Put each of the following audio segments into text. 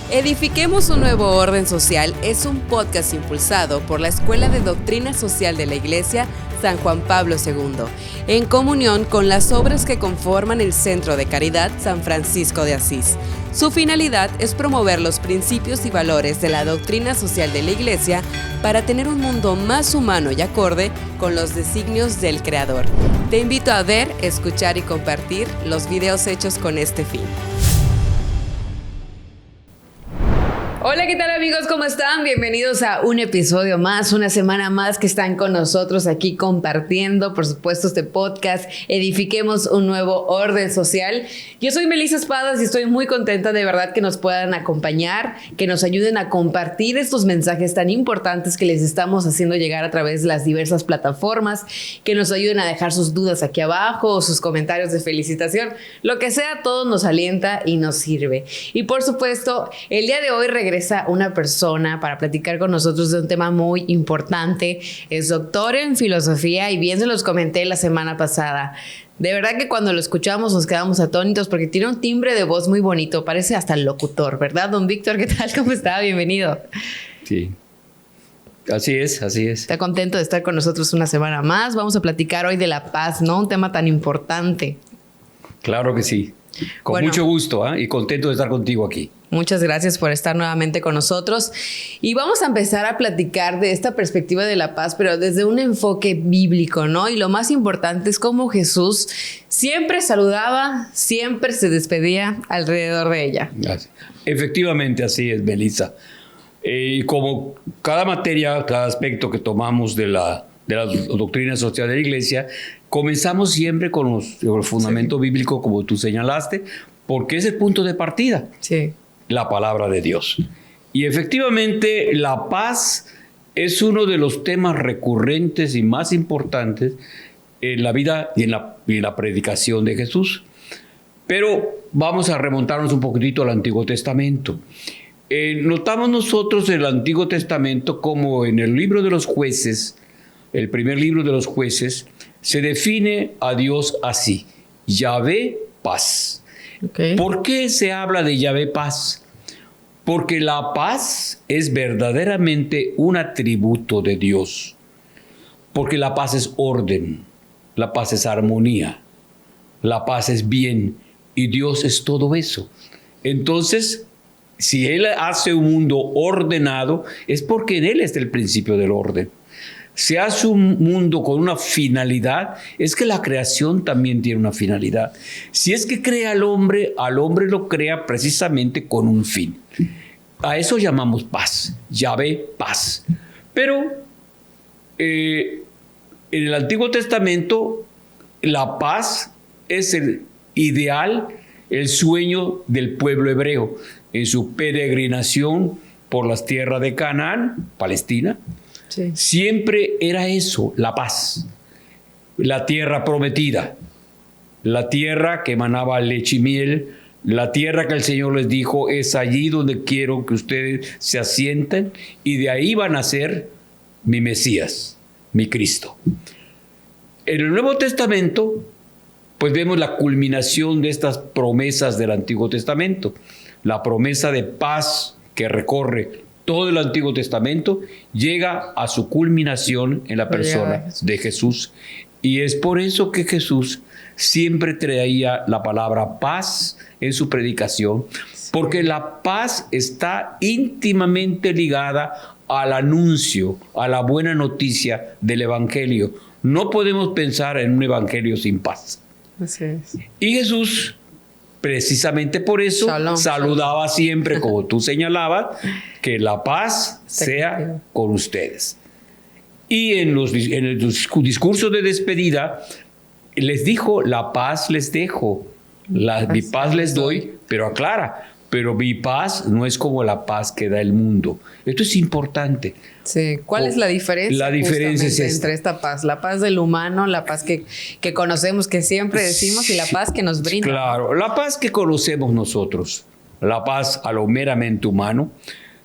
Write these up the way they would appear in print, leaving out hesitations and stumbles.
Edifiquemos un nuevo orden social es un podcast impulsado por la Escuela de Doctrina Social de la Iglesia San Juan Pablo II, en comunión con las obras que conforman el Centro de Caridad San Francisco de Asís. Su finalidad es promover los principios y valores de la doctrina social de la Iglesia para tener un mundo más humano y acorde con los designios del Creador. Te invito a ver, escuchar y compartir los videos hechos con este fin. Hola, ¿qué tal amigos? ¿Cómo están? Bienvenidos a un episodio más, una semana más que están con nosotros aquí compartiendo, por supuesto, este podcast, Edifiquemos un nuevo orden social. Yo soy Melissa Espadas y estoy muy contenta de verdad que nos puedan acompañar, que nos ayuden a compartir estos mensajes tan importantes que les estamos haciendo llegar a través de las diversas plataformas, que nos ayuden a dejar sus dudas aquí abajo o sus comentarios de felicitación. Lo que sea, todo nos alienta y nos sirve. Y por supuesto, el día de hoy regresa una persona para platicar con nosotros de un tema muy importante. Es doctor en filosofía y bien se los comenté la semana pasada. De verdad que cuando lo escuchamos nos quedamos atónitos porque tiene un timbre de voz muy bonito, parece hasta el locutor, ¿verdad? Don Víctor, ¿qué tal? ¿Cómo está? Bienvenido. Sí, así es. Está contento de estar con nosotros una semana más. Vamos a platicar hoy de la paz, ¿no? Un tema tan importante. Claro que sí. Con mucho gusto, y contento de estar contigo aquí. Muchas gracias por estar nuevamente con nosotros. Y vamos a empezar a platicar de esta perspectiva de la paz, pero desde un enfoque bíblico, ¿no? Y lo más importante es cómo Jesús siempre saludaba, siempre se despedía alrededor de ella. Efectivamente, así es, Melissa. Y como cada materia, cada aspecto que tomamos de la doctrina social de la Iglesia, comenzamos siempre con el fundamento bíblico, como tú señalaste, porque es el punto de partida. Sí. La palabra de Dios. Y efectivamente, la paz es uno de los temas recurrentes y más importantes en la vida y en la predicación de Jesús. Pero vamos a remontarnos un poquitito al Antiguo Testamento. Notamos nosotros en el Antiguo Testamento como en el libro de los Jueces, el primer libro de los Jueces, se define a Dios así: Yahvé, paz. Okay. ¿Por qué se habla de Yahvé paz? Porque la paz es verdaderamente un atributo de Dios. Porque la paz es orden, la paz es armonía, la paz es bien, y Dios es todo eso. Entonces, si Él hace un mundo ordenado, es porque en Él está el principio del orden. Se hace un mundo con una finalidad, es que la creación también tiene una finalidad. Si es que crea al hombre lo crea precisamente con un fin. A eso llamamos paz, Yahvé, paz. Pero en el Antiguo Testamento, la paz es el ideal, el sueño del pueblo hebreo en su peregrinación por las tierras de Canaán, Palestina. Sí. Siempre era eso, la paz, la tierra prometida, la tierra que emanaba leche y miel, la tierra que el Señor les dijo: es allí donde quiero que ustedes se asienten, y de ahí van a ser mi Mesías, mi Cristo. En el Nuevo Testamento, pues vemos la culminación de estas promesas del Antiguo Testamento, la promesa de paz que recorre todo el Antiguo Testamento, llega a su culminación en la persona de Jesús. Y es por eso que Jesús siempre traía la palabra paz en su predicación, porque la paz está íntimamente ligada al anuncio, a la buena noticia del Evangelio. No podemos pensar en un Evangelio sin paz. Así es. Y Jesús, precisamente por eso, saludaba siempre, como tú señalabas, que la paz sea con ustedes. Y en el discurso de despedida les dijo: la paz les dejo, mi paz les doy, pero aclara, pero mi paz no es como la paz que da el mundo. Esto es importante. Sí. ¿Cuál es la diferencia? La diferencia es entre esta paz, la paz del humano, la paz que conocemos, que siempre decimos, y la paz que nos brinda. Claro, la paz que conocemos nosotros, la paz a lo meramente humano,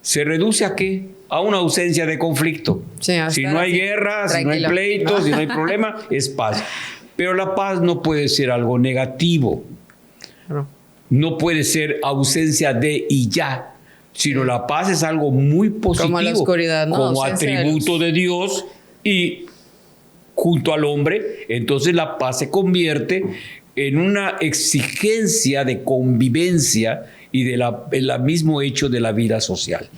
se reduce ¿a qué? A una ausencia de conflicto. Sí, si no hay guerra, si no hay pleitos, si no hay problema, es paz. Pero la paz no puede ser algo negativo. No puede ser ausencia de y ya. sino la paz es algo muy positivo. Como la oscuridad, ¿no? Como atributo de Dios y junto al hombre, entonces la paz se convierte en una exigencia de convivencia y de el mismo hecho de la vida social.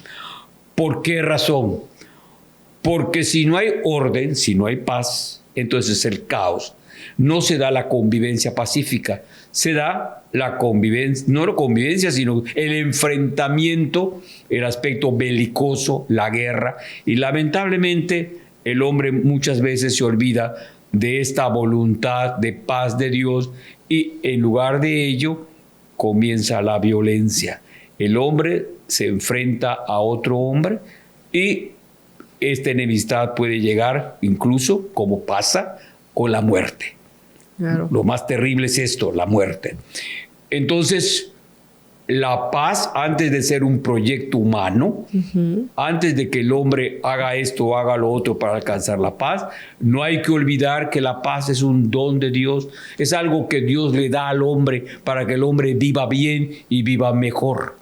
¿Por qué razón? Porque si no hay orden, si no hay paz, entonces el caos. No se da la convivencia pacífica, se da la convivencia, no la convivencia, sino el enfrentamiento, el aspecto belicoso, la guerra, y lamentablemente el hombre muchas veces se olvida de esta voluntad de paz de Dios y en lugar de ello comienza la violencia. El hombre se enfrenta a otro hombre y esta enemistad puede llegar incluso, como pasa, con la muerte. Claro. Lo más terrible es esto, la muerte. Entonces, la paz, antes de ser un proyecto humano, antes de que el hombre haga esto o haga lo otro para alcanzar la paz, no hay que olvidar que la paz es un don de Dios, es algo que Dios le da al hombre para que el hombre viva bien y viva mejor.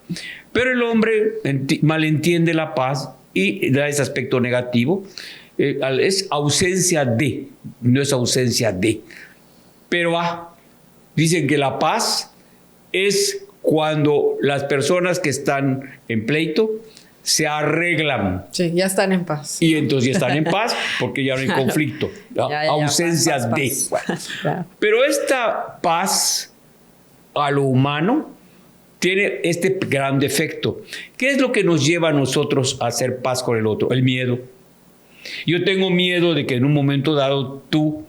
Pero el hombre malentiende la paz y da ese aspecto negativo. Es ausencia de, no es ausencia de. Pero dicen que la paz es cuando las personas que están en pleito se arreglan. Sí, ya están en paz. Y entonces ya están en paz porque ya no hay conflicto. Ausencia paz, de. paz. Bueno. Claro. Pero esta paz a lo humano tiene este gran defecto. ¿Qué es lo que nos lleva a nosotros a hacer paz con el otro? El miedo. Yo tengo miedo de que en un momento dado tú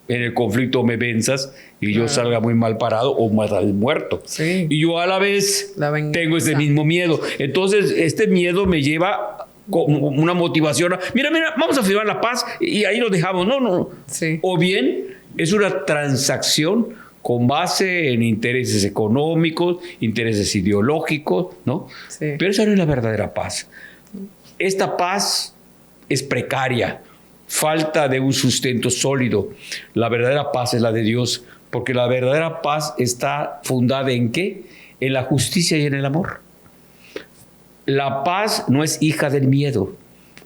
en el conflicto me venzas y yo salga muy mal parado o mal muerto. Sí. Y yo a la vez tengo ese mismo miedo. Entonces, este miedo me lleva como una motivación. Mira, vamos a firmar la paz y ahí lo dejamos. No. Sí. O bien es una transacción con base en intereses económicos, intereses ideológicos, ¿no? Sí. Pero esa no es la verdadera paz. Esta paz es precaria, falta de un sustento sólido. La verdadera paz es la de Dios, porque la verdadera paz está fundada ¿en qué? En la justicia y en el amor. La paz no es hija del miedo.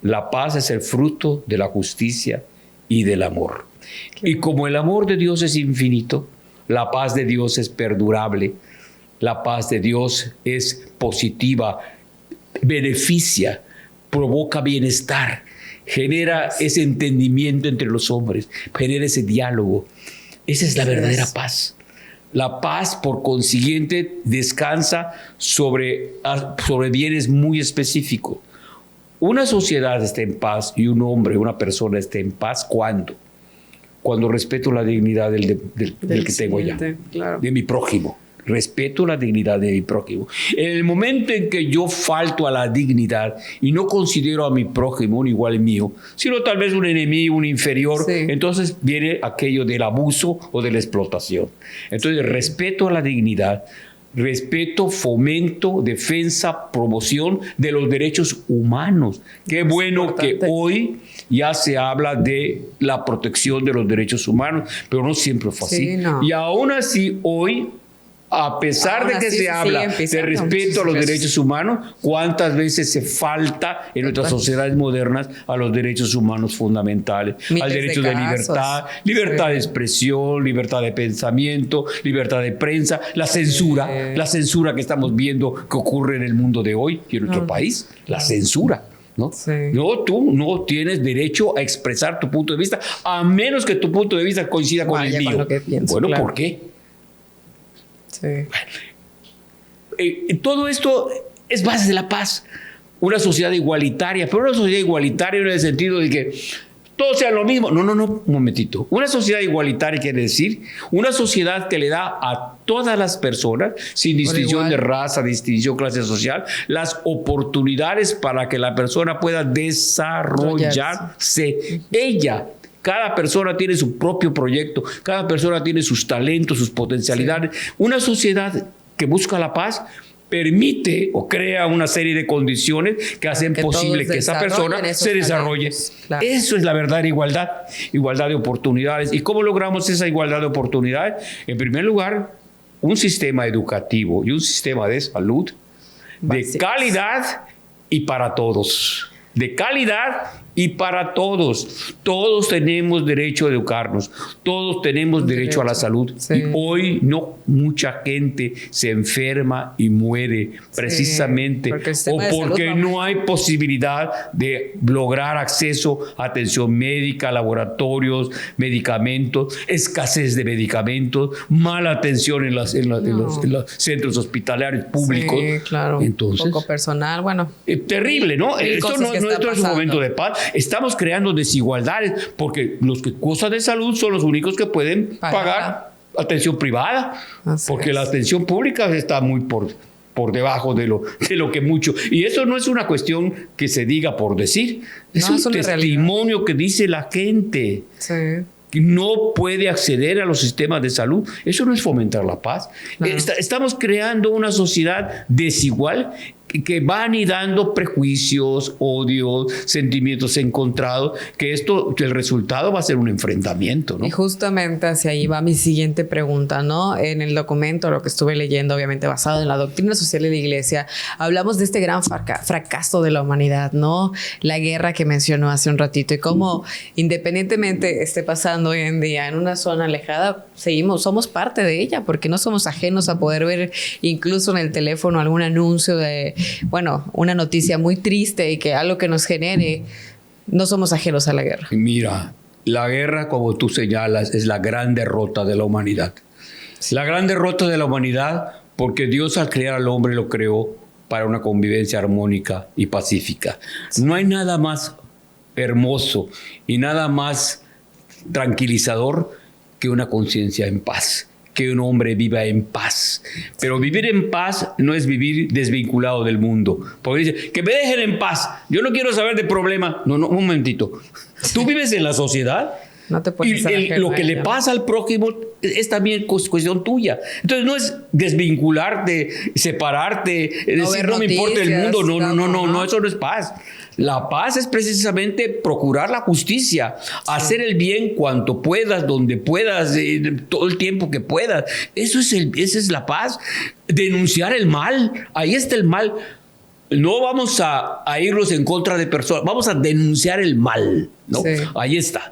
La paz es el fruto de la justicia y del amor. Y como el amor de Dios es infinito, la paz de Dios es perdurable. La paz de Dios es positiva, beneficia, provoca bienestar, genera ese entendimiento entre los hombres, genera ese diálogo. Esa es la verdadera paz. La paz, por consiguiente, descansa sobre bienes muy específicos. Una sociedad está en paz y un hombre, una persona está en paz, ¿cuándo? Cuando respeto la dignidad del que tengo allá, claro. de mi prójimo. Respeto la dignidad de mi prójimo. En el momento en que yo falto a la dignidad y no considero a mi prójimo un igual mío, sino tal vez un enemigo, un inferior, entonces viene aquello del abuso o de la explotación. Entonces, respeto a la dignidad, respeto, fomento, defensa, promoción de los derechos humanos. Qué bueno que hoy ya se habla de la protección de los derechos humanos, pero no siempre fue así. Sí, no. Y aún así, hoy, a pesar de que se habla de respeto a los derechos humanos, ¿cuántas veces se falta en nuestras sociedades modernas a los derechos humanos fundamentales? Al derecho de libertad, libertad de expresión, libertad de pensamiento, libertad de prensa, la censura que estamos viendo que ocurre en el mundo de hoy y en nuestro país, la censura. ¿No? No, tú no tienes derecho a expresar tu punto de vista a menos que tu punto de vista coincida con el mío. Con lo que pienso, bueno, ¿por qué? Sí. Todo esto es base de la paz. Una sociedad igualitaria, pero una sociedad igualitaria en el sentido de que todos sean lo mismo. No, un momentito. Una sociedad igualitaria quiere decir una sociedad que le da a todas las personas, sin distinción de raza, distinción de clase social, las oportunidades para que la persona pueda desarrollarse. Cada persona tiene su propio proyecto, cada persona tiene sus talentos, sus potencialidades. Una sociedad que busca la paz permite o crea una serie de condiciones que hacen posible que esa persona se desarrolle. Claro. Eso es la verdadera igualdad de oportunidades. ¿Y cómo logramos esa igualdad de oportunidades? En primer lugar, un sistema educativo y un sistema de salud de calidad y para todos. De calidad y para todos. Todos tenemos derecho a educarnos. Todos tenemos derecho a la salud. Sí. Y hoy mucha gente se enferma y muere precisamente porque no hay posibilidad de lograr acceso a atención médica, laboratorios, medicamentos, escasez de medicamentos, mala atención en los centros hospitalarios públicos. Sí, claro. Entonces, poco personal, bueno. Terrible, ¿no? Esto no es un momento de paz. Estamos creando desigualdades porque los que gozan de salud son los únicos que pueden pagar atención privada. Porque la atención pública está muy por debajo de lo que mucho. Y eso no es una cuestión que se diga por decir. Es un testimonio realidad que dice la gente. Sí. No puede acceder a los sistemas de salud. Eso no es fomentar la paz. Claro. Estamos creando una sociedad desigual que va anidando prejuicios, odios, sentimientos encontrados, que el resultado va a ser un enfrentamiento, ¿no? Y justamente hacia ahí va mi siguiente pregunta, ¿no? En el documento, lo que estuve leyendo, obviamente basado en la doctrina social de la Iglesia, hablamos de este gran fracaso de la humanidad, ¿no? La guerra que mencionó hace un ratito y cómo independientemente esté pasando hoy en día en una zona alejada, somos parte de ella, porque no somos ajenos a poder ver incluso en el teléfono algún anuncio de una noticia muy triste y que algo que nos genere, no somos ajenos a la guerra. Mira, la guerra, como tú señalas, es la gran derrota de la humanidad. Sí. La gran derrota de la humanidad porque Dios al crear al hombre lo creó para una convivencia armónica y pacífica. Sí. No hay nada más hermoso y nada más tranquilizador que una conciencia en paz. Que un hombre viva en paz. Pero vivir en paz no es vivir desvinculado del mundo. Porque dice, que me dejen en paz. Yo no quiero saber de problema. No, un momentito. Tú vives en la sociedad. No te puedes lo que le pasa al prójimo es también cuestión tuya. Entonces no es desvincularte, separarte, decir no me importa el mundo. No, eso no es paz. La paz es precisamente procurar la justicia, hacer el bien cuanto puedas, donde puedas, todo el tiempo que puedas. Esa es la paz. Denunciar el mal. Ahí está el mal. No vamos a irnos en contra de personas, vamos a denunciar el mal, ¿no? Sí. Ahí está.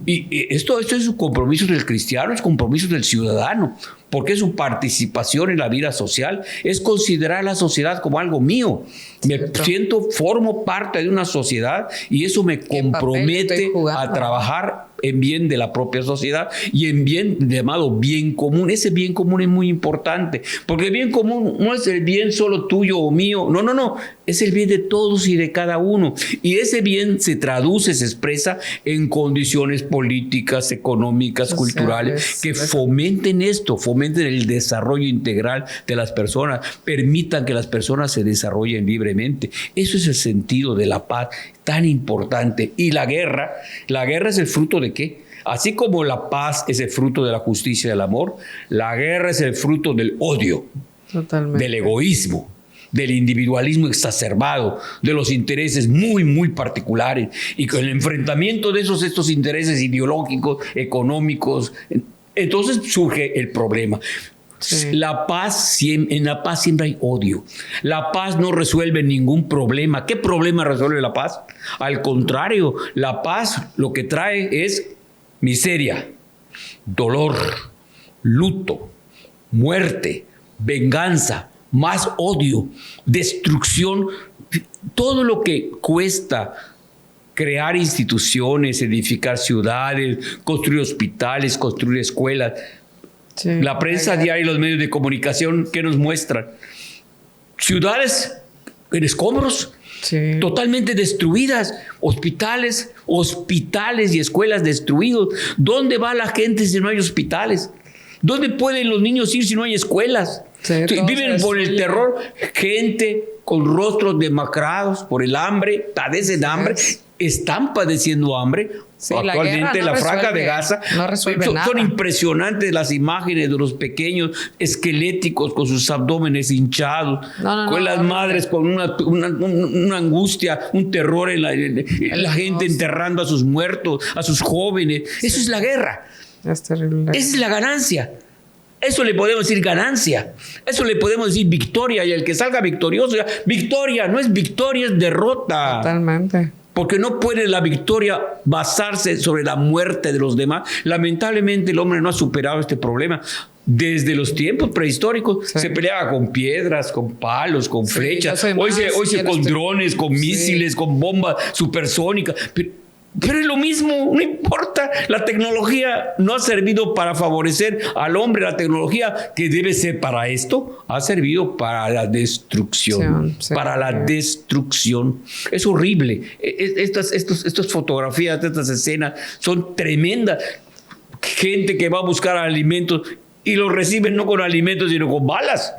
Y esto es un compromiso del cristiano, es compromiso del ciudadano, porque su participación en la vida social es considerar la sociedad como algo mío. Formo parte de una sociedad y eso me compromete a trabajar en bien de la propia sociedad y en bien llamado bien común. Ese bien común es muy importante, porque el bien común no es el bien solo tuyo o mío, no, es el bien de todos y de cada uno. Y ese bien se traduce, se expresa en condiciones políticas, económicas, culturales, que fomenten esto, fomenten el desarrollo integral de las personas, permitan que las personas se desarrollen libremente. Eso es el sentido de la paz tan importante. Y la guerra es el fruto de ¿qué? Así como la paz es el fruto de la justicia y del amor, la guerra es el fruto del odio, totalmente, del egoísmo, del individualismo exacerbado, de los intereses muy, muy particulares. Y con el enfrentamiento de estos intereses ideológicos, económicos, entonces surge el problema. Sí. En la paz siempre hay odio. La paz no resuelve ningún problema. ¿Qué problema resuelve la paz? Al contrario, la paz lo que trae es miseria, dolor, luto, muerte, venganza, más odio, destrucción. Todo lo que cuesta crear instituciones, edificar ciudades, construir hospitales, construir escuelas. Sí, la prensa diaria y los medios de comunicación, ¿qué nos muestran? Ciudades en escombros, sí, totalmente destruidas, hospitales y escuelas destruidos. ¿Dónde va la gente si no hay hospitales? ¿Dónde pueden los niños ir si no hay escuelas? Sí, viven por el terror, gente con rostros demacrados por el hambre, padecen hambre, están padeciendo hambre. Sí, actualmente la franja de Gaza no resuelve nada. Son impresionantes las imágenes de los pequeños esqueléticos con sus abdómenes hinchados, con las madres con una angustia, un terror en la gente enterrando a sus muertos, a sus jóvenes. Sí. Eso es la guerra. Es terrible. Esa es la ganancia. Eso le podemos decir ganancia. Eso le podemos decir victoria. Y el que salga victorioso, victoria, no es victoria, es derrota. Totalmente. Porque no puede la victoria basarse sobre la muerte de los demás. Lamentablemente el hombre no ha superado este problema. Desde los tiempos prehistóricos se peleaba con piedras, con palos, con flechas. Hoy se con drones, con misiles, con bombas supersónicas. Pero es lo mismo, no importa. La tecnología no ha servido para favorecer al hombre. La tecnología que debe ser para esto ha servido para la destrucción. Para la destrucción. Es horrible. Estas fotografías, estas escenas son tremendas. Gente que va a buscar alimentos y los reciben no con alimentos, sino con balas.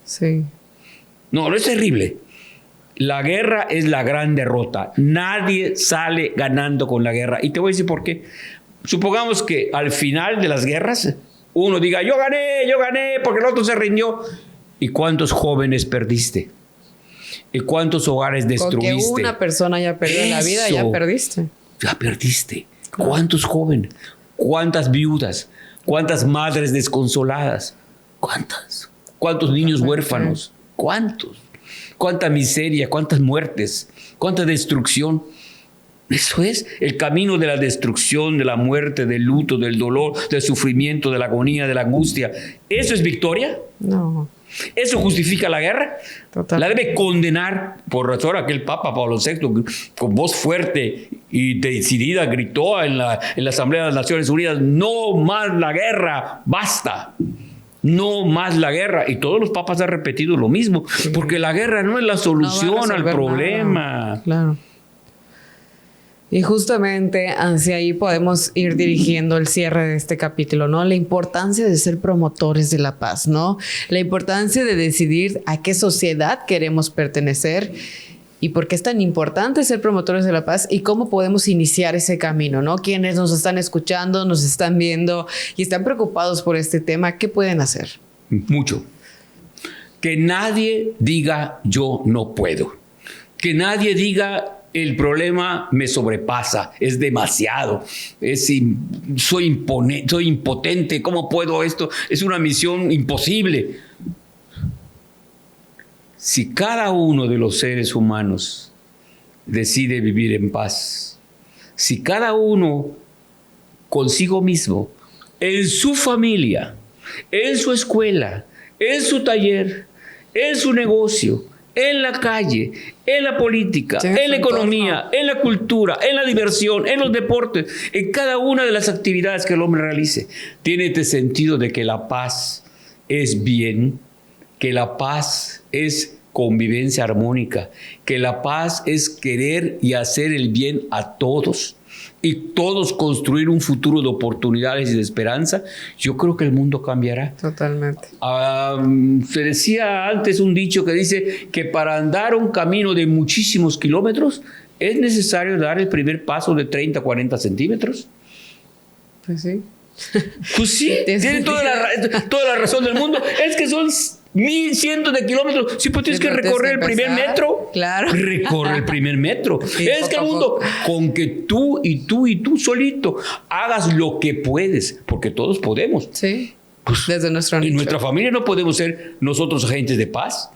Sí. No es terrible. La guerra es la gran derrota. Nadie sale ganando con la guerra. Y te voy a decir por qué. Supongamos que al final de las guerras uno diga, yo gané, porque el otro se rindió. ¿Y cuántos jóvenes perdiste? ¿Y cuántos hogares destruiste? Con que una persona haya perdido la vida, ya perdiste. Ya perdiste. Claro. ¿Cuántos jóvenes? ¿Cuántas viudas? ¿Cuántas madres desconsoladas? ¿Cuántas? ¿Cuántos niños huérfanos? ¿Cuántos? ¿Cuánta miseria? ¿Cuántas muertes? ¿Cuánta destrucción? Eso es el camino de la destrucción, de la muerte, del luto, del dolor, del sufrimiento, de la agonía, de la angustia. ¿Eso es victoria? No. ¿Eso justifica la guerra? Total. La debe condenar. Por razón aquel Papa Pablo VI, con voz fuerte y decidida, gritó en la Asamblea de las Naciones Unidas, no más la guerra, basta. No más la guerra. Y todos los papas han repetido lo mismo, porque la guerra no es la solución al problema. Nada. Claro. Y justamente hacia ahí podemos ir dirigiendo el cierre de este capítulo, ¿no? La importancia de ser promotores de la paz, ¿no? La importancia de decidir a qué sociedad queremos pertenecer y por qué es tan importante ser promotores de la paz y cómo podemos iniciar ese camino, ¿no? Quienes nos están escuchando, nos están viendo y están preocupados por este tema, ¿qué pueden hacer? Mucho. Que nadie diga yo no puedo. Que nadie diga el problema me sobrepasa, es demasiado, soy impotente, ¿cómo puedo esto? Es una misión imposible. Si cada uno de los seres humanos decide vivir en paz, si cada uno consigo mismo, en su familia, en su escuela, en su taller, en su negocio, en la calle, en la política, en la economía, en la cultura, en la diversión, en los deportes, en cada una de las actividades que el hombre realice, tiene este sentido de que la paz es bien, que la paz es convivencia armónica, que la paz es querer y hacer el bien a todos y todos construir un futuro de oportunidades y de esperanza, yo creo que el mundo cambiará. Totalmente. Se decía antes un dicho que dice que para andar un camino de muchísimos kilómetros es necesario dar el primer paso de 30 a 40 centímetros. Pues sí. Pues sí, tiene toda la razón del mundo. Es que son 1100 de kilómetros. Si pues tienes que recorrer el primer metro, claro. Recorre el primer metro. Sí, es que el mundo, con que tú y tú solito hagas lo que puedes, porque todos podemos. Sí. Pues, desde nuestro en nuestra familia no podemos ser nosotros agentes de paz.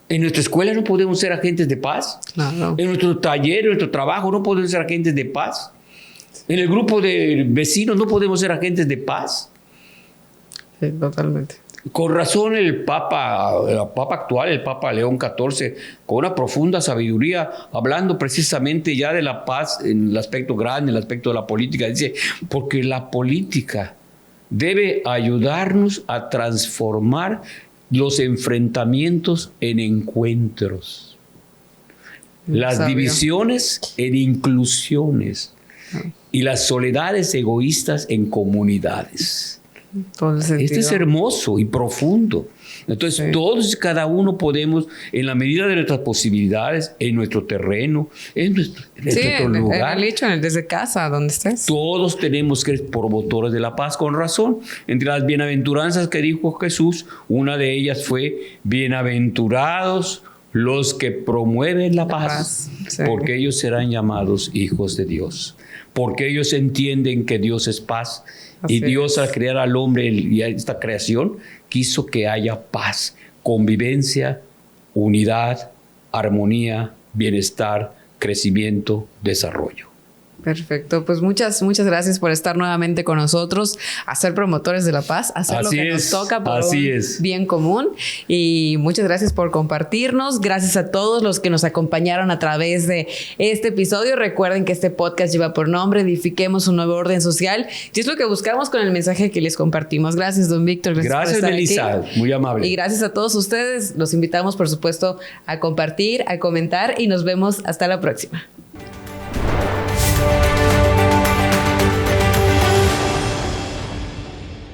En nuestra escuela no podemos ser agentes de paz. No. En nuestro taller, en nuestro trabajo no podemos ser agentes de paz. En el grupo de vecinos no podemos ser agentes de paz. Sí, totalmente. Con razón el Papa actual, el Papa León XIV, con una profunda sabiduría, hablando precisamente ya de la paz en el aspecto grande, en el aspecto de la política, dice, porque la política debe ayudarnos a transformar los enfrentamientos en encuentros, las divisiones en inclusiones y las soledades egoístas en comunidades. Este es hermoso y profundo. Entonces, todos y cada uno podemos, en la medida de nuestras posibilidades, en nuestro terreno, en nuestro lugar. Desde casa, donde estés. Todos tenemos que ser promotores de la paz, con razón. Entre las bienaventuranzas que dijo Jesús, una de ellas fue: bienaventurados los que promueven la paz, sí. porque ellos serán llamados hijos de Dios, porque ellos entienden que Dios es paz. Así Y Dios, es. al crear al hombre y a esta creación, quiso que haya paz, convivencia, unidad, armonía, bienestar, crecimiento, desarrollo. Perfecto, pues muchas gracias por estar nuevamente con nosotros, a ser promotores de la paz, a hacer lo Así que nos es, toca por así un es. bien común. Y muchas gracias por compartirnos. Gracias a todos los que nos acompañaron a través de este episodio. Recuerden que este podcast lleva por nombre Edifiquemos un nuevo orden social, y es lo que buscamos con el mensaje que les compartimos. Gracias, don Víctor. Gracias, por estar Melissa, aquí. muy amable. Y gracias a todos ustedes. Los invitamos, por supuesto, a compartir, a comentar, y nos vemos hasta la próxima.